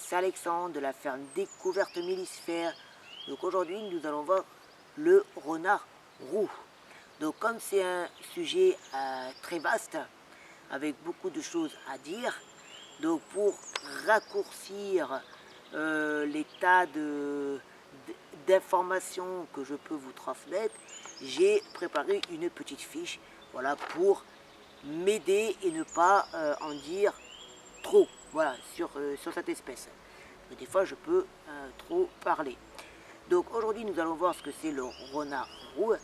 c'est Alexandre de la ferme Découverte Mélissphère. Donc aujourd'hui nous allons voir le renard roux. Donc comme c'est un sujet très vaste, avec beaucoup de choses à dire, donc pour raccourcir les tas d'informations que je peux vous transmettre, j'ai préparé une petite fiche, voilà, pour m'aider et ne pas en dire trop, voilà, sur cette espèce. Mais des fois je peux trop parler. Donc aujourd'hui nous allons voir ce que c'est le renard roux.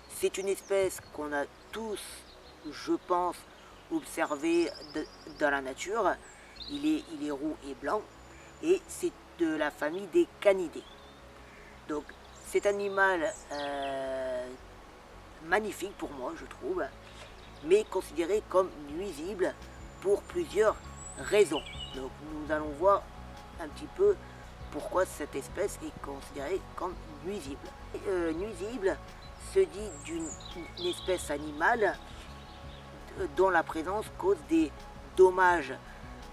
C'est une espèce qu'on a tous, je pense, observé dans la nature. Il est roux et blanc et c'est de la famille des canidés. Donc cet animal magnifique pour moi, je trouve, mais considéré comme nuisible pour plusieurs raisons. Donc nous allons voir un petit peu pourquoi cette espèce est considérée comme nuisible. Nuisible se dit d'une espèce animale dont la présence cause des dommages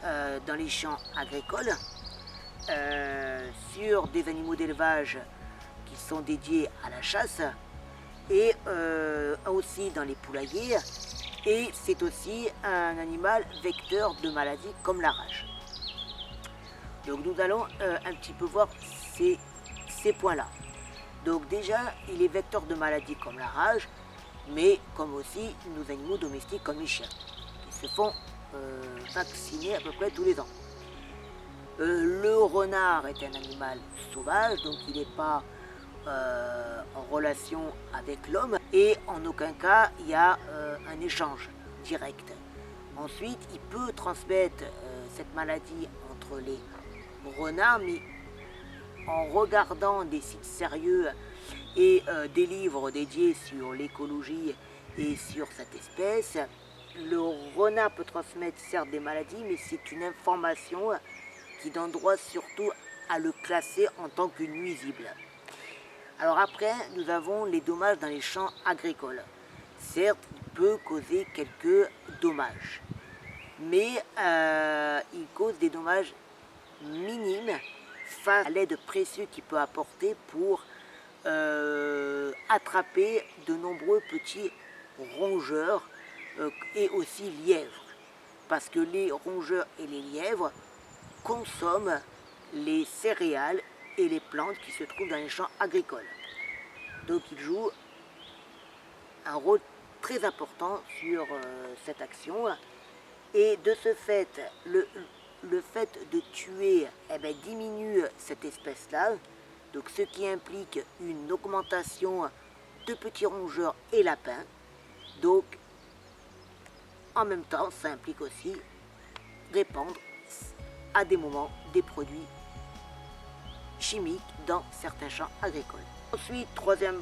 dans les champs agricoles, sur des animaux d'élevage qui sont dédiés à la chasse, et aussi dans les poulaillers, et c'est aussi un animal vecteur de maladies comme la rage. Donc nous allons un petit peu voir ces points-là. Donc déjà, il est vecteur de maladies comme la rage, mais comme aussi nos animaux domestiques comme les chiens, qui se font vacciner à peu près tous les ans. Le renard est un animal sauvage, donc il n'est pas en relation avec l'homme, et en aucun cas il y a un échange direct. Ensuite, il peut transmettre cette maladie entre les renards, mais en regardant des sites sérieux et des livres dédiés sur l'écologie et sur cette espèce, le renard peut transmettre certes des maladies, mais c'est une information qui donne droit surtout à le classer en tant que nuisible. Alors après, nous avons les dommages dans les champs agricoles. Certes, il peut causer quelques dommages, mais il cause des dommages minimes face à l'aide précieuse qu'il peut apporter pour attraper de nombreux petits rongeurs et aussi lièvres. Parce que les rongeurs et les lièvres consomment les céréales et les plantes qui se trouvent dans les champs agricoles. Donc il joue un rôle très important sur cette action. Et de ce fait, le fait de tuer diminue cette espèce-là, donc ce qui implique une augmentation de petits rongeurs et lapins. Donc en même temps, ça implique aussi répandre à des moments des produits chimiques dans certains champs agricoles. Ensuite, troisième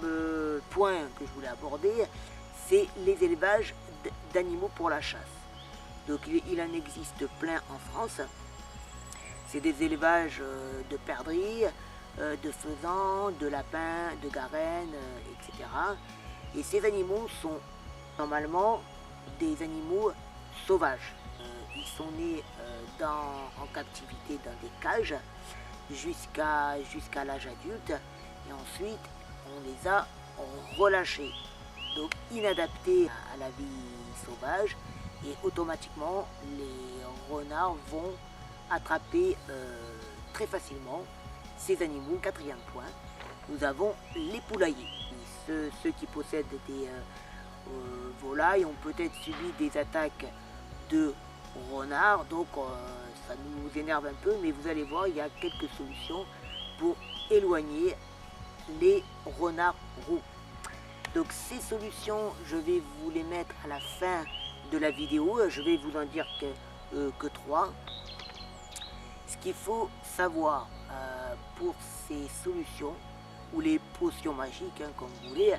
point que je voulais aborder, c'est les élevages d'animaux pour la chasse. Donc il en existe plein en France. C'est des élevages de perdrix, de faisans, de lapins, de garènes, etc. Et ces animaux sont normalement des animaux sauvages. Ils sont nés en captivité dans des cages jusqu'à l'âge adulte, et ensuite on les a relâchés, donc inadaptés à la vie sauvage, et automatiquement les renards vont attraper très facilement ces animaux. Quatrième point, nous avons les poulaillers. Ceux qui possèdent des volailles ont peut-être subi des attaques de renards, donc ça nous énerve un peu, mais vous allez voir, il y a quelques solutions pour éloigner les renards roux. Donc ces solutions, je vais vous les mettre à la fin de la vidéo. Je vais vous en dire que 3. Ce qu'il faut savoir pour ces solutions, ou les potions magiques, comme vous voulez,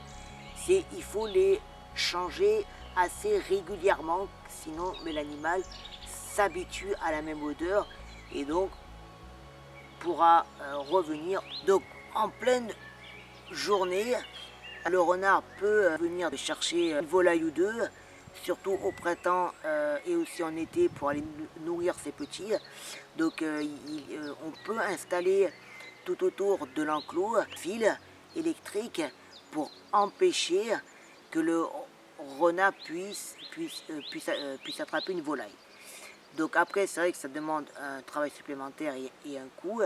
c'est qu'il faut les changer assez régulièrement, sinon l'animal s'habitue à la même odeur et donc pourra revenir. Donc en pleine journée, le renard peut venir chercher une volaille ou deux, surtout au printemps et aussi en été pour aller nourrir ses petits. Donc on peut installer tout autour de l'enclos fil électrique pour empêcher que le renard puisse attraper une volaille. Donc après, c'est vrai que ça demande un travail supplémentaire et un coût,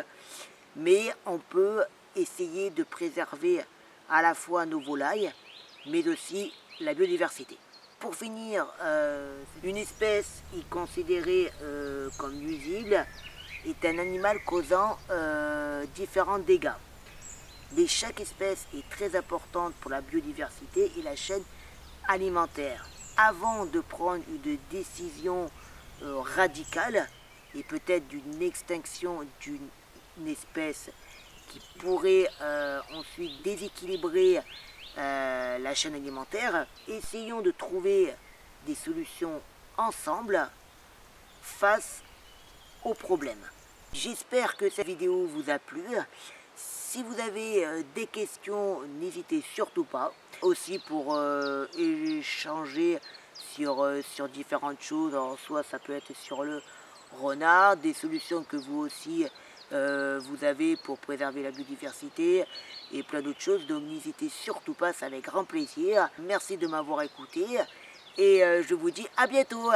mais on peut essayer de préserver à la fois nos volailles, mais aussi la biodiversité. Pour finir, une espèce est considérée comme nuisible est un animal causant différents dégâts. Mais chaque espèce est très importante pour la biodiversité et la chaîne alimentaire. Avant de prendre une décision radicale et peut-être d'une extinction d'une espèce qui pourrait ensuite déséquilibrer la chaîne alimentaire, essayons de trouver des solutions ensemble face aux problèmes. J'espère que cette vidéo vous a plu. Si vous avez des questions, n'hésitez surtout pas. Aussi pour échanger sur différentes choses. Alors, soit ça peut être sur le renard, des solutions que vous aussi vous avez pour préserver la biodiversité et plein d'autres choses. Donc n'hésitez surtout pas, c'est avec grand plaisir. Merci de m'avoir écouté et je vous dis à bientôt.